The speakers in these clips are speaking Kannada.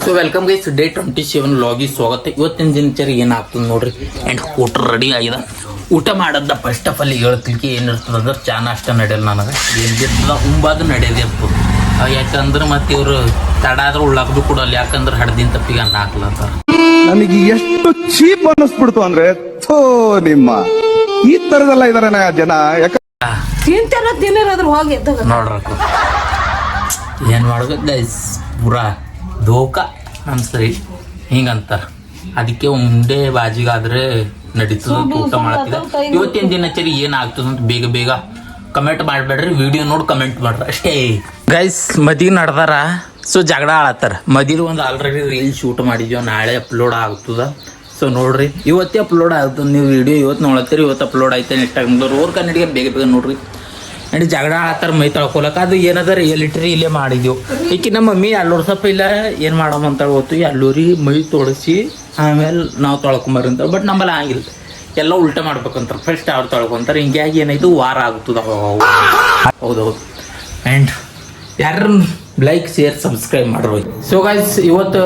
ಸೊ ವೆಲ್ಕಮ್ ಗೈಸ್, ಡೇ 27 ಲಾಗಿ ಸ್ವಾಗತ. ಇವತ್ತಿನ ದಿನಚರಿ ಏನಾಗ್ತದೆ ನೋಡ್ರಿ. ಆ್ಯಂಡ್ ಊಟ ರೆಡಿ ಆಗಿದೆ. ಊಟ ಮಾಡೋದ ಫಸ್ಟ್ ಆಫ್ ಆಲ್ ಹೇಳ್ತಿಲ್ಕೆ ಏನಿರ್ತದೆ ಅಂದ್ರೆ ಚಾ ನಾಷ್ಟ ನಡೆಯಲ್ಲ ನನಗೆ. ಏನು ಬಿರ್ತದ ಉಂಬಾದು ನಡೆಯೋದೇ ಇರ್ತದೆ. ಯಾಕಂದ್ರೆ ಮತ್ತೆ ಇವರು ತಡ ಆದ್ರೆ ಉಳ್ಳಾಕದು ಕೊಡಲ್ಲ. ಯಾಕಂದ್ರೆ ಹಡ್ದಿನ ತಪ್ಪಿಗೆ ಅನ್ನ ಹಾಕ್ಲತ್ತಾರ. ನನಗೆ ಎಷ್ಟು ಚೀಪ್ ಅನ್ನಿಸ್ಬಿಡ್ತು ಅಂದ್ರೆ ನಿಮ್ಮ ಈ ತರದೆಲ್ಲ ಇದಾರೆ ಜನ. ನೋಡ್ರಕ್ಕ ಏನು ಮಾಡೋದು ಗೈಸ್, ಪೂರಾ ಧೋಕಾ ಅನ್ಸ್ರಿ ಹಿಂಗಂತಾರ. ಅದಕ್ಕೆ ಉಂಡೆ ಬಾಜಿಗಾದ್ರೆ ನಡೀತದ ಊಟ ಮಾಡ್ತಿದ್ದ. ಇವತ್ತಿನ ದಿನಚರಿ ಏನಾಗ್ತದ ಅಂತ ಬೇಗ ಬೇಗ ಕಮೆಂಟ್ ಮಾಡಬೇಡ್ರಿ. ವಿಡಿಯೋ ನೋಡಿ ಕಮೆಂಟ್ ಮಾಡ್ರಿ ಅಷ್ಟೇ ಗೈಸ್. ಮದಿಗೆ ನಡ್ದಾರ, ಸೊ ಜಗಳ ಆಳತ್ತಾರ. ಮದಿದು ಒಂದು ಆಲ್ರೆಡಿ ರೀಲ್ ಶೂಟ್ ಮಾಡಿದ್ವಿ, ನಾಳೆ ಅಪ್ಲೋಡ್ ಆಗ್ತದ. ಸೊ ನೋಡ್ರಿ, ಇವತ್ತೇ ಅಪ್ಲೋಡ್ ಆಗ್ತದೆ. ನೀವು ವಿಡಿಯೋ ಇವತ್ತು ನೋಡ್ತೀರಿ, ಇವತ್ತು ಅಪ್ಲೋಡ್ ಆಯ್ತು. ನೆಟ್ಟಾಗ ರೋರ್ ಕನ್ನಡಿಗೆ ಬೇಗ ಬೇಗ ನೋಡ್ರಿ. ಅಂಡ್ ಜಗಳ ಆಡ್ತಾರ ಮೈ ತೊಳ್ಕೊಲಕ. ಅದು ಏನದ ರಿಯಾಲಿಟಿ ಇಲ್ಲೇ ಮಾಡಿದ್ವು. ಈಕಿ ನಮ್ಮ ಮಮ್ಮಿ ಎಲ್ಲೂರು ಸ್ವಲ್ಪ ಇಲ್ಲ ಏನು ಮಾಡಮ್ಮ ಅಂತ ಗೊತ್ತು. ಎಲ್ಲೂರಿ ಮೈ ತೊಳಸಿ ಆಮೇಲೆ ನಾವು ತೊಳ್ಕೊಂಬರ್ರಿ ಅಂತಾರೆ. ಬಟ್ ನಮ್ಮಲ್ಲಿ ಆಗಿಲ್ಲ, ಎಲ್ಲ ಉಲ್ಟಾ ಮಾಡ್ಬೇಕಂತಾರೆ. ಫಸ್ಟ್ ಅವ್ರು ತೊಳ್ಕೊಂತಾರೆ. ಹಿಂಗಾಗಿ ಏನಾಯ್ತು, ವಾರ ಆಗುತ್ತದೆ. ಹೌದೌದು. ಆ್ಯಂಡ್ ಯಾರು ಲೈಕ್ ಶೇರ್ ಸಬ್ಸ್ಕ್ರೈಬ್ ಮಾಡ್ಬೇಕು. ಸೊ ಗೈಸ್, ಇವತ್ತು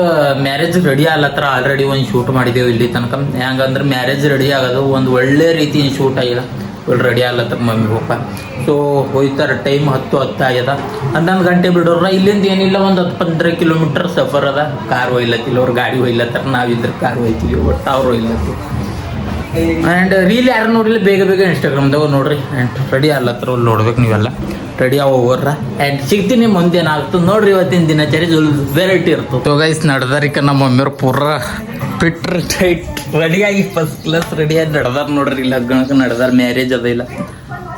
ಮ್ಯಾರೇಜ್ ರೆಡಿ ಆಗ್ಲತ್ತಾರ. ಆಲ್ರೆಡಿ ಒಂದು ಶೂಟ್ ಮಾಡಿದ್ದೇವೆ ಇಲ್ಲಿ ತನಕ. ಹೆಂಗಂದ್ರೆ ಮ್ಯಾರೇಜ್ ರೆಡಿ ಆಗೋದು ಒಂದು ಒಳ್ಳೆ ರೀತಿಯ ಶೂಟ್ ಆಗಿದೆ. ರೆಡಿ ಆಗ್ಲತ್ತಾರ ಮಮ್ಮಿ ಪಪ್ಪ. ಸೊ ಹೋಯ್ತಾರೆ. ಟೈಮ್ 10 ಆಗ್ಯದ. 11 ಗಂಟೆ ಬಿಡೋರ. ಇಲ್ಲಿಂದ ಏನಿಲ್ಲ, ಒಂದು 10-15 ಕಿಲೋಮೀಟರ್ ಸಫರ್ ಅದ. ಕಾರ್ ಒಯ್ಲತ್ತಿಲ್ಲ, ಅವ್ರು ಗಾಡಿ ಒಯ್ಲತ್ತಾರ. ನಾವಿದ್ರೆ ಕಾರ್ ಒಯ್ತೀವಿ, ಒಟ್ಟು ಅವ್ರು ಒಯ್ಲತ್ತಿ. ಆ್ಯಂಡ್ ರೀಲ್ ಯಾರು ನೋಡಿಲ್ಲ, ಬೇಗ ಬೇಗ ಇನ್ಸ್ಟಾಗ್ರಾಮ್ದಾಗ ನೋಡ್ರಿ. ಆ್ಯಂಡ್ ರೆಡಿ ಆಗ್ಲತ್ತಾರ, ಅಲ್ಲಿ ನೋಡ್ಬೇಕು ನೀವೆಲ್ಲ. ರೆಡಿ ಹೋಗೋರ. ಆ್ಯಂಡ್ ಸಿಗ್ತೀನಿ ಮುಂದೆ ಏನಾಗ್ತದೆ ನೋಡ್ರಿ. ಇವತ್ತಿನ ದಿನಚರಿ ವೆರೈಟಿ ಇರ್ತದೆ. ಸೊ ಗೈಸ್ ನಡ್ದಾರಿಕ ನಮ್ಮ ಮಮ್ಮಿಯವ್ರು ಪೂರ ಫಿಟ್ ಟೈಟ್ ರೆಡಿಯಾಗಿ ಫಸ್ಟ್ ಕ್ಲಾಸ್ ರೆಡಿಯಾಗಿ ನಡ್ದಾರ ನೋಡ್ರಿ. ಲಗ್ನಕ್ಕೆ ನಡ್ದಾರ, ಮ್ಯಾರೇಜ್ ಅದ ಇಲ್ಲ.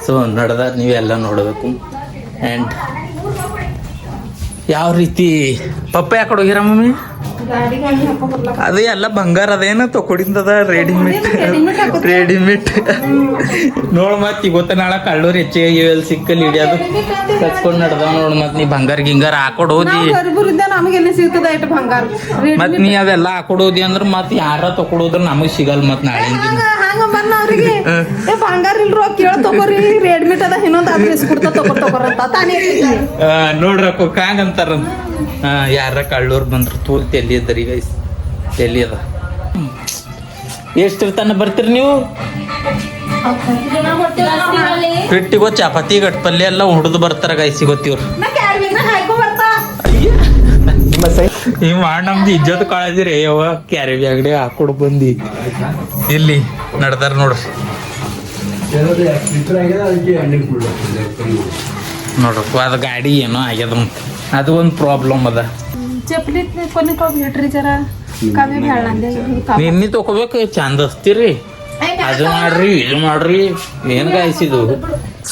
ಸೊ ನಡ್ದಾರ, ನೀವೆಲ್ಲ ನೋಡಬೇಕು. ಆ್ಯಂಡ್ ಯಾವ ರೀತಿ ಪಪ್ಪ ಯಾಕಡೆ ಹೋಗಿರ ಮಮ್ಮಿ? ಅದು ಎಲ್ಲ ಬಂಗಾರ ಅದೇನ ತೊಕೊಡಿಂದದ ರೆಡಿಮೇಡ್ ನೋಡ್. ಮತ್ ಈಗ ಗೊತ್ತ ನಾಳೆ ಕಳ್ಳೂರ್ ಹೆಚ್ಚಿಗೆ ಎಲ್ಲಿ ಸಿಕ್ಕಲ್ಲಿ ಹಿಡಿಯೋದು ಕಚ್ಕೊಂಡ್ ನಡ್ದಾವ ನೋಡ್. ಮತ್ ನೀ ಬಂಗಾರ ಗಿಂಗಾರ ಹಾಕೊಡ್ ಹೋದಿ, ಮತ್ ನೀ ಅವೆಲ್ಲ ಹಾಕೊಡ್ ಹೋದಿ ಅಂದ್ರ ಮತ್ ಯಾರ ತೊಕೊಡೋದ್ರ ನಮಗ್ ಸಿಗಲ್. ಮತ್ ನಾಳೆ ನೋಡ್ರಕ್ಕ ಹಂಗಂತಾರ. ಯಾರ ಕಳ್ಳೂರ್ ಬಂದ್ರು ತೂಲ್ ತೆಲಿ ಅದ ರೀ ಗೈಸ್, ತೆಲಿ ಅದ. ಎಷ್ಟ್ರ ತನ ಬರ್ತೀರಿ ನೀವು? ಹಿಟ್ಟಿಗೋ ಚಪಾತಿ ಗಟ್ ಪಲ್ಯ ಎಲ್ಲ ಹುಡ್ದು ಬರ್ತಾರ ಗೈಸ್. ಗೊತ್ತಿವ್ರು ಈ ಮಾಡಿ ನಮ್ದು ಇಜ್ಜತ್ ಕಾಳದಿರಿ. ಯಾವ ಕ್ಯಾರಿ ಬ್ಯಾಗ್ಡೆ ಹಾಕೊಡ್ ಬಂದಿ ಇಲ್ಲಿ ನಡ್ದಾರ ನೋಡ್ರಿ. ನೋಡ್ರಪ್ಪ ಅದು ಗಾಡಿ ಏನೋ ಆಗ್ಯದ, ಅದು ಒಂದು ಪ್ರಾಬ್ಲಮ್ ಅದ. ನಿನ್ನೆ ತಗೋಬೇಕು, ಚಂದ ಹಚ್ತೀರಿ. ಅದು ಮಾಡ್ರಿ, ಇದು ಮಾಡ್ರಿ, ಏನ್ ಗಾಯ್ಸಿದು.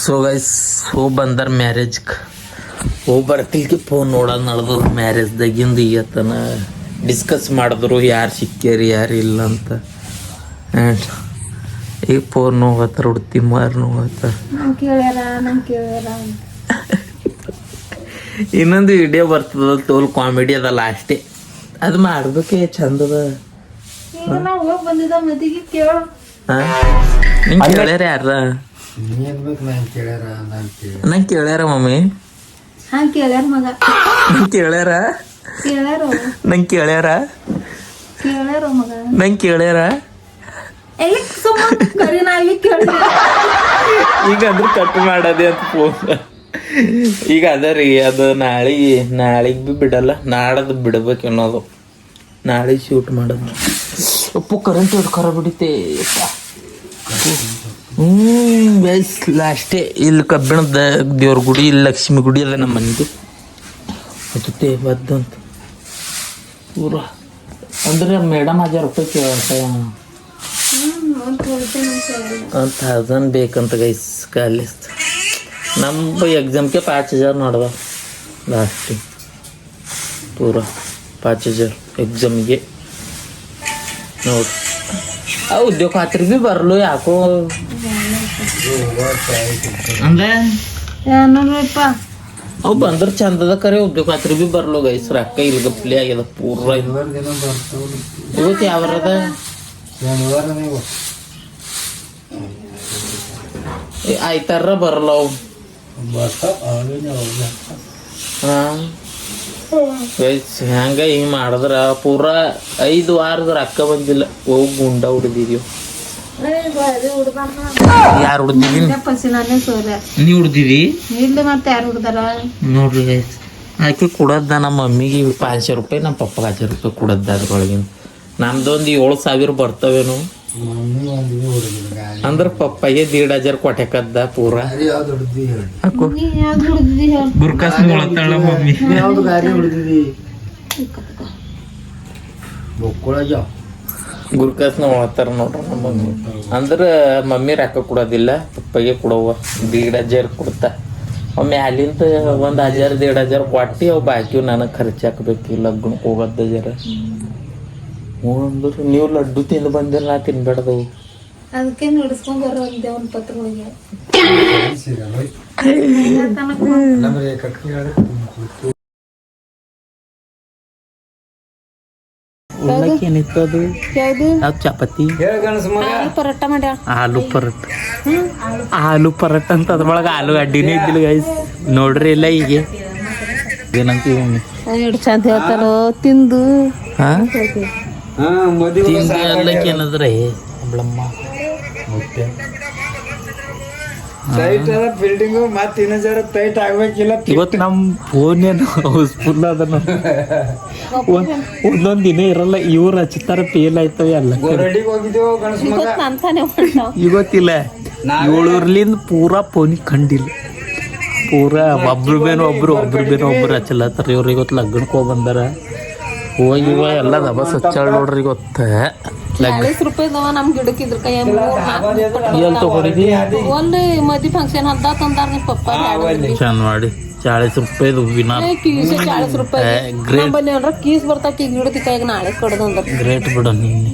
ಸೊ ಗೈಸ್, ಹೋಗಿ ಬಂದಾರ ಮ್ಯಾರೇಜ್. ಹೋಗಿ ಬರ್ತಿಲ್ಕಿ ಫೋನ್ ನೋಡೋದು ನಡೆದ್ರು. ಮ್ಯಾರೇಜ್ದಾಗಿಂದ ಈಗತನ ಡಿಸ್ಕಸ್ ಮಾಡಿದ್ರು, ಯಾರು ಸಿಕ್ಕ್ಯಾರಿ ಯಾರು ಇಲ್ಲ ಅಂತ. ಆ್ಯಂಡ್ ಈಗ ಫೋನ್ ನೋವತ್ತಾರ, ಹುಡ್ತಿ ಮಾರು ನೋವತ್ತಾರ. ಇನ್ನೊಂದು ವಿಡಿಯೋ ಬರ್ತದ, ತೋಲ್ ಕಾಮಿಡಿ ಅದಲ್ಲ ಅಷ್ಟೇ. ಅದು ಮಾಡ್ಬೇಕೆ ಚಂದದ. ನಿಂಗೆ ಕೇಳ್ಯಾರ ಯಾರ? ನಂಗೆ ಕೇಳ್ಯಾರ ಮಮ್ಮಿ. ನಂಗೆ ಕೇಳ್ಯಾರ, ನಂಗೆ ಕೇಳ್ಯಾರ, ನಂಗೆ ಕೇಳ್ಯಾರ. ಈಗ ಅದ್ರ ಕಟ್ ಮಾಡದೆ ಅಂತ ಫೋನ್. ಈಗ ಅದ ರೀ, ಅದು ನಾಳೆಗೆ ಭೀ ಬಿಡಲ್ಲ, ನಾಡದು ಬಿಡ್ಬೇಕು ಅನ್ನೋದು. ನಾಳೆ ಶೂಟ್ ಮಾಡೋದು. ಉಪ್ಪು ಕರೆಂಟ್ ಹೊಡ್ಕರ ಬಿಡುತ್ತೆ. ಬೈಸ್ ಲಾಸ್ಟೇ ಇಲ್ಲಿ ಕಬ್ಬಿಣದ ದೇವ್ರ ಗುಡಿ, ಇಲ್ಲಿ ಲಕ್ಷ್ಮಿ ಗುಡಿ ಅದ ನಮ್ಮ ಮನೆದು. ಅದೇ ಬದ್ದಂತ ಪೂರ ಅಂದ್ರೆ ಮೇಡಮ್ 1000 ರೂಪಾಯಿ ಕೇಳ್ತಾಯ. 1000 ಬೇಕಂತ ಗೈಸ್. ಕಾಲೇಜ್ ನಮ್ಮ ಎಕ್ಸಾಮ್ಗೆ 5000 ನೋಡ್ದ ಲಾಸ್ಟ್. ಪೂರ 5000 ಎಕ್ಸಾಮ್ಗೆ ನೋಡಿ. ಆ ಉದ್ಯೋಗ ಖಾತ್ರಿ ಭೀ ಬರಲು ಯಾಕೋ ಅಂದ್ರೆ ಅವು ಬಂದ್ರೆ ಚಂದದ ಕರೆ. ಉದ್ಯೋಗ ಖಾತ್ರಿ ಭೀ ಬರಲು ಗೈಸ್. ರೊಕ್ಕ ಇಲ್ಲಿ ಗಪ್ಲಿ ಆಗ್ಯದ ಪೂರ. ಇವತ್ತು ಯಾವರದ ಆಯ್ತಾರ ಬರಲ್ಲ ಅವು. ಹಂಗ ಹಿಂಗ್ ಮಾಡಿದ್ರ ಪೂರ 5 ವಾರದ ರೊಕ್ಕ ಬಂದಿಲ್ಲ. ಹೋಗಿ ಗುಂಡ ಹೊಡೆದಿದ್ಯೋ. ಯಾರು ಹೊಡೆದಿವಿ? ನೀ ಹೊಡೆದಿದಿ? ಇಲ್ಲ ಮತ್ತೆ ಯಾರು ಹುಡ್ದಾರ ನೋಡ್ರಿ ಗೈಸ್, ಆಕೆ ಕೊಡೋದ ನಮ್ಮ ಮಮ್ಮಿಗೆ 500 ರೂಪಾಯಿ, ನಮ್ಮ ಪಪ್ಪಗೆ 1000 ರೂಪಾಯಿ ಕೊಡೋದ. ಅದ್ರೊಳಗಿನ ನಮ್ದೊಂದು 7,000 ಬರ್ತವೇನು ಅಂದ್ರ ಪಪ್ಪಗೆ 1,500 ಕೊಟ್ಟೆಕದ್ದ ಪೂರ. ಹಾಕು ಗುರ್ಕಾಸ್ ನೋಡತ್ತಾಳ ಮಮ್ಮಿ. ಗುರ್ಕಾಸ್ ನೋಡತ್ತಾರ ನೋಡ್ರಿ ನಮ್ಮ ಮಮ್ಮಿ. ಅಂದ್ರ ಮಮ್ಮಿ ರೊಕ್ಕ ಕೊಡೋದಿಲ್ಲ, ಪಪ್ಪಗೆ ಕೊಡವ 1,500 ಕೊಡ್ತಾ. ಒಮ್ಮೆ ಅಲ್ಲಿಂದ 1,000 1,500 ಕೊಟ್ಟು ಅವು ಬಾಕಿ ನನಗೆ ಖರ್ಚು ಹಾಕ್ಬೇಕು ಲಗ್ನಕ್ಕೆ ಹೋಗೋದ ಜರ. ಅಂದ್ರೆ ನೀವು ಲಡ್ಡು ತಿಂದು ಬಂದಿಲ್ಲ, ನಾ ತಿನ್ಬೇಡದವು. ಅದಕ್ಕೆ ನಡ್ಸ್ಕೊಂಡ್ ಬರೋ ದೇವನ ಪತ್ರಗಳಿಗೆ ಏನಿತ್ತದು? ಯಾವ್ದು ಚಪಾತಿ? ಪರೋಟ ಮಾಡ್ಯಾಳ. ಆಲೂ ಪರೋಟ ಅಂತ ಅದ್ರೊಳಗೆ ಆಲೂಗಡ್ಡಿನೇ ಇದ್ದಿಲ್ಲ ಗೈಸ್. ನೋಡ್ರಿ ಇಲ್ಲ ಈಗ ಏನಂತೀವಿ ಎಷ್ಟು ಚಂದ ಹೇಳ್ತಾರೋ ತಿಂದು. ತಿಂದು ಏನಂದ್ರೆ ಒಬ್ಳಮ್ಮ ಬಿಲ್ಡಿಂಗು ಮತ್ತೆ ಇನ್ನೊಂದು ಟೈಟ್ ಆಗ್ಬೇಕಿಲ್ಲ. ಇವತ್ತು ನಮ್ಮ ಫೋನ್ ಏನು ಹೌಸ್ಫುಲ್ ಅದ. ಒಂದೊಂದ್ ದಿನ ಇರಲ್ಲ, ಇವ್ರು ಹಚ್ತಾರ ಫೇಲ್ ಆಯ್ತವೆ ಎಲ್ಲ. ಇವತ್ತಿಲ್ಲ 7 ಪೂರಾ ಫೋನಿಗೆ ಕಂಡಿಲ್ಲ. ಪೂರಾ ಒಬ್ರು ಬೇನೋ ಒಬ್ರು ಹಚ್ಚಲತ್ತಾರ. ಇವ್ರು ಇವತ್ತು ಲಗ್ನಕ್ಕೆ ಹೋಗಿ ಬಂದಾರ. ಹೋಗಿವ ಎಲ್ಲ ದಬಸ್ ಹಚ್ಚಾಳ ನೋಡ್ರಿ ಗೊತ್ತ. 40 ರೂಪಾಯಿದವ ನಮ್ ಗಿಡಕ್ಕಿದ್ರ ಕೈ ಎಲ್ಲಿ ತಗೊಂಡಿದಿ? ಒಂದು ಮದ್ವಿ ಫಂಕ್ಷನ್ ಹದ್ದ ತಂದಾರ ನಿಮ್ ಪಪ್ಪ. ಚಂದ ಮಾಡಿ 40 ರೂಪಾಯಿದು ಹೂವಿನ ಕೀಸ್ 40 ರೂಪಾಯಿ ಬನ್ನಿ ಅಂದ್ರ ಕೀಸ್ ಬರ್ತಾವ. ಈಗ ಗಿಡದ ಕೈಗೆ ನಾಳೆ ಕೊಡೋದು ಅಂದ್ರ ಗ್ರೇಟ್ ಬಿಡ. ನಿನ್ನೆ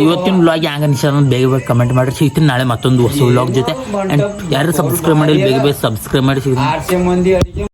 ಇವತ್ತಿನ ವ್ಲಾಗ್ ಹ್ಯಾಂಗ ಅನಿಸ್ತ ಬೇಗ ಕಮೆಂಟ್ ಮಾಡಿ. ಸಿಗ್ತೀನಿ ನಾಳೆ ಮತ್ತೊಂದು ಹೊಸ ವ್ಲಾಗ್ ಜೊತೆ. ಯಾರು ಸಬ್ಸ್ಕ್ರೈಬ್ ಮಾಡಿ ಬೇಗ ಸಬ್ಸ್ಕ್ರೈಬ್ ಮಾಡಿ. ಸಿಗ್ತೀನಿ.